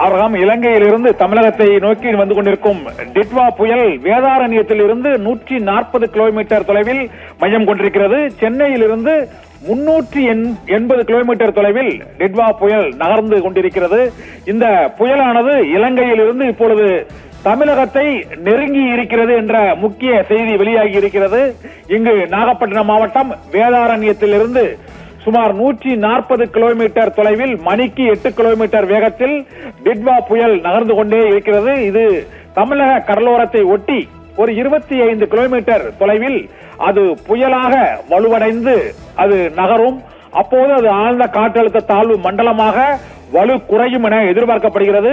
அவர்காம் இலங்கையிலிருந்து தமிழகத்தை நோக்கி வந்து கொண்டிருக்கும் டிட்வா புயல் வேதாரண்யத்தில் இருந்து 140 கிலோமீட்டர் தொலைவில் மையம் கொண்டிருக்கிறது. சென்னையிலிருந்து 380 கிலோமீட்டர் தொலைவில் டிட்வா புயல் நகர்ந்து கொண்டிருக்கிறது. இந்த புயலானது இலங்கையிலிருந்து இப்பொழுது தமிழகத்தை நெருங்கி இருக்கிறது என்ற முக்கிய செய்தி வெளியாகி இருக்கிறது. இங்கு நாகப்பட்டினம் மாவட்டம் வேதாரண்யத்திலிருந்து சுமார் 140 கிலோமீட்டர் தொலைவில் மணிக்கு 8 கிலோமீட்டர் வேகத்தில் டிட்வா புயல் நகர்ந்து கொண்டே இருக்கிறது. இது தமிழக கடலோரத்தை ஒட்டி ஒரு 25 கிலோமீட்டர் தொலைவில் அது புயலாக வலுவடைந்து அது நகரும். அப்போது அது ஆழ்ந்த காற்றழுத்த தாழ்வு மண்டலமாக வலு குறையும் என எதிர்பார்க்கப்படுகிறது.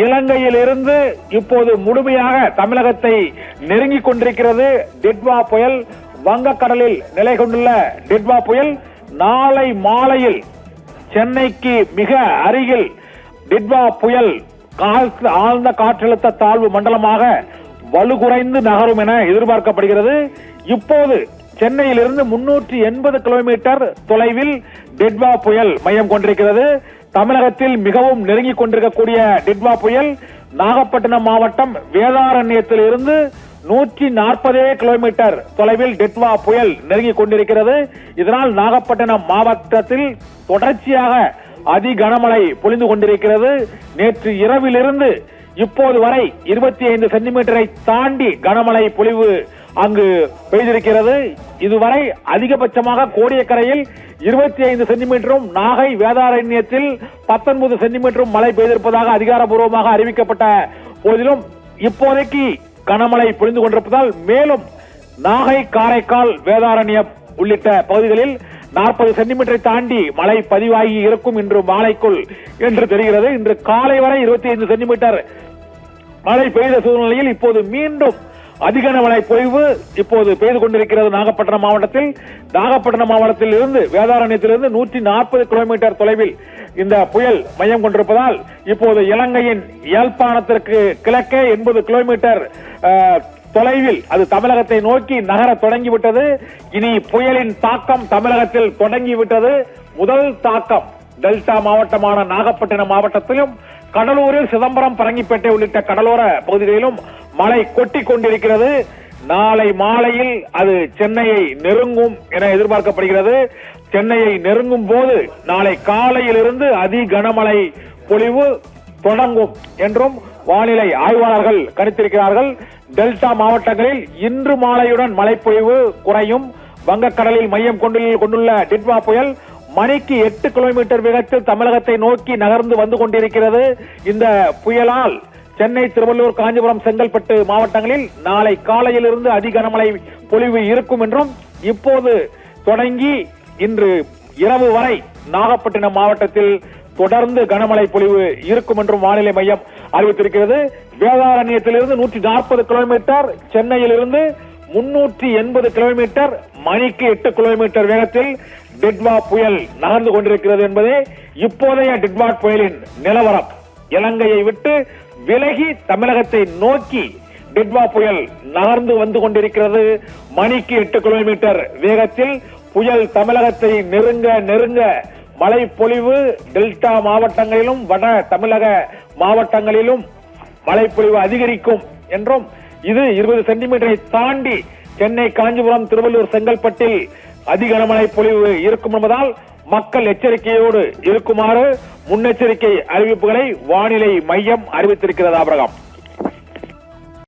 இலங்கையிலிருந்து இப்போது முழுமையாக தமிழகத்தை நெருங்கிக் கொண்டிருக்கிறது டிட்வா புயல். வங்கக்கடலில் நிலை கொண்டுள்ள டிட்வா புயல் நாளை மாலையில் சென்னைக்கு மிக அருகில் டிட்வா புயல் ஆழ்ந்த காற்றழுத்த தாழ்வு மண்டலமாக வலுகுறைந்து நகரும் என எதிர்பார்க்கப்படுகிறது. இப்போது சென்னையிலிருந்து 380 கிலோமீட்டர் தொலைவில் டிட்வா புயல் மையம் கொண்டிருக்கிறது. தமிழகத்தில் மிகவும் நெருங்கிக் கொண்டிருக்கக்கூடிய டிட்வா புயல் நாகப்பட்டினம் மாவட்டம் வேதாரண்யத்தில் இருந்து 140 கிலோமீட்டர் தொலைவில் டிட்வா புயல் நெருங்கிக் கொண்டிருக்கிறது. இதனால் நாகப்பட்டினம் மாவட்டத்தில் தொடர்ச்சியாக அதி கனமழை பொழிந்து கொண்டிருக்கிறது. நேற்று இரவிலிருந்து இப்போது வரை 25 சென்டிமீட்டரை தாண்டி கனமழை பொழிவு அங்கு பெய்திருக்கிறது. இதுவரை அதிகபட்சமாக கோடியக்கரையில் 25 சென்டிமீட்டரும் நாகை வேதாரண்யத்தில் 19 சென்டிமீட்டரும் மழை பெய்திருப்பதாக அதிகாரப்பூர்வமாக அறிவிக்கப்பட்ட போதிலும் இப்போதைக்கு கனமழை பொழிந்து கொண்டிருப்பதால் மேலும் நாகை, காரைக்கால், வேதாரண்யம் உள்ளிட்ட பகுதிகளில் 40 சென்டிமீட்டரை தாண்டி மழை பதிவாகி இருக்கும் இன்று மாலைக்குள் என்று தெரிகிறது. இன்று காலை வரை 25 சென்டிமீட்டர் மழை பெய்த சூழ்நிலையில் இப்போது மீண்டும் அதிக மழை பொழிவு இப்போது பெய்து கொண்டிருக்கிறது நாகப்பட்டினம் மாவட்டத்தில். நாகப்பட்டினம் மாவட்டத்தில் இருந்து வேதாரண்யத்திலிருந்து 140 கிலோமீட்டர் தொலைவில் இந்த புயல் மையம் கொண்டிருப்பதால் இப்போது இலங்கையின் யாழ்ப்பாணத்திற்கு கிழக்கே 80 கிலோமீட்டர் தொலைவில் அது தமிழகத்தை நோக்கி நகர தொடங்கிவிட்டது. இனி புயலின் தாக்கம் தமிழகத்தில் தொடங்கிவிட்டது. முதல் தாக்கம் டெல்டா மாவட்டமான நாகப்பட்டினம் மாவட்டத்திலும் கடலூரில் சிதம்பரம், பரங்கிப்பேட்டை உள்ளிட்ட கடலோர பகுதிகளிலும் மழை கொட்டி கொண்டிருக்கிறது. நாளை மாலையில் அது சென்னையை நெருங்கும் என எதிர்பார்க்கப்படுகிறது. சென்னையை நெருங்கும் போது நாளை காலையிலிருந்து அதி கனமழை பொழிவு தொடங்கும் என்றும் வானிலை ஆய்வாளர்கள் கணித்திருக்கிறார்கள். டெல்டா மாவட்டங்களில் இன்று மாலையுடன் மழைப்பொழிவு குறையும். வங்கக்கடலில் மையம் கொண்டுள்ள டிட்வா புயல் மணிக்கு 8 கிலோமீட்டர் வேகத்தில் தமிழகத்தை நோக்கி நகர்ந்து வந்து கொண்டிருக்கிறது. இந்த புயலால் சென்னை, திருவள்ளூர், காஞ்சிபுரம், செங்கல்பட்டு மாவட்டங்களில் நாளை காலையிலிருந்து அதி கனமழை பொழிவு இருக்கும் என்றும் இப்போது தொடங்கி இன்று இரவு வரை நாகப்பட்டினம் மாவட்டத்தில் தொடர்ந்து கனமழை பொழிவு இருக்கும் என்றும் வானிலை மையம் அறிவித்திருக்கிறது. வேதாரண்யத்திலிருந்து 140 கிலோமீட்டர், சென்னையிலிருந்து 380 கிலோமீட்டர் மணிக்கு 8 கிலோமீட்டர் வேகத்தில் டிட்வா புயல் நகர்ந்து கொண்டிருக்கிறது என்பதே இப்போதைய டிட்வா புயலின் நிலவரம். இலங்கையை விட்டு விலகி தமிழகத்தை நோக்கி டிட்வா புயல் நகர்ந்து வந்து கொண்டிருக்கிறது. மணிக்கு 8 கிலோமீட்டர் வேகத்தில் புயல் தமிழகத்தை நெருங்க மழை பொழிவு டெல்டா மாவட்டங்களிலும் வட தமிழக மாவட்டங்களிலும் மழை பொழிவு அதிகரிக்கும் என்றும் இது 20 சென்டிமீட்டரை தாண்டி சென்னை, காஞ்சிபுரம், திருவள்ளூர், செங்கல்பட்டில் அதிக கனமழை பொழிவு இருக்கும் என்பதால் மக்கள் எச்சரிக்கையோடு இருக்குமாறு முன்னெச்சரிக்கை அறிவிப்புகளை வானிலை மையம் அறிவித்திருக்கிறது. ஆபிரகாம்.